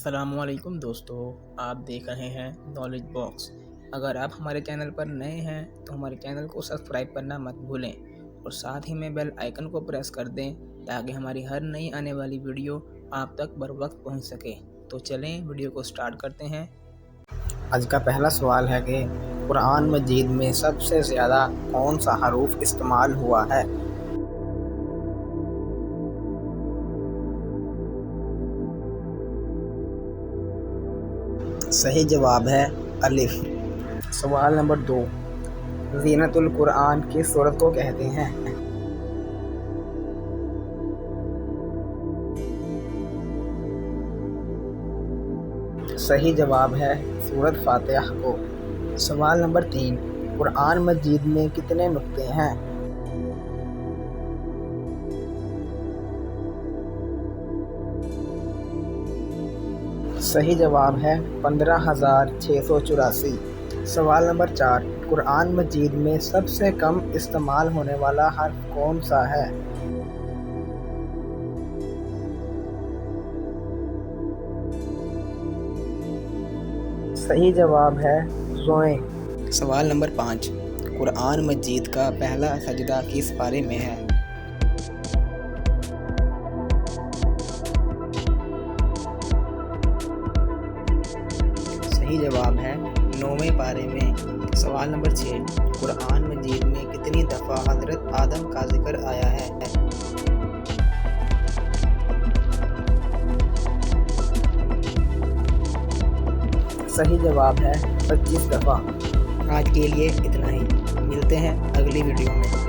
السلام علیکم دوستو، آپ دیکھ رہے ہیں نالج باکس۔ اگر آپ ہمارے چینل پر نئے ہیں تو ہمارے چینل کو سبسکرائب کرنا مت بھولیں اور ساتھ ہی میں بیل آئیکن کو پریس کر دیں تاکہ ہماری ہر نئی آنے والی ویڈیو آپ تک بر وقت پہنچ سکے۔ تو چلیں ویڈیو کو سٹارٹ کرتے ہیں۔ آج کا پہلا سوال ہے کہ قرآن مجید میں سب سے زیادہ کون سا حروف استعمال ہوا ہے؟ صحیح جواب ہے الف۔ سوال نمبر 2، زینت القرآن کس سورت کو کہتے ہیں؟ صحیح جواب ہے سورت فاتحہ کو۔ سوال نمبر 3، قرآن مجید میں کتنے نقطے ہیں؟ صحیح جواب ہے 15,684۔ سوال نمبر 4، قرآن مجید میں سب سے کم استعمال ہونے والا حرف کون سا ہے؟ صحیح جواب ہے زوئیں۔ سوال نمبر 5، قرآن مجید کا پہلا سجدہ کس پارے میں ہے؟ صحیح جواب ہے 9ویں پارے میں۔ سوال نمبر 6، قرآن مجید میں کتنی دفعہ حضرت آدم کا ذکر آیا ہے؟ صحیح جواب ہے 25 دفعہ۔ آج کے لیے اتنا ہی، ملتے ہیں اگلی ویڈیو میں۔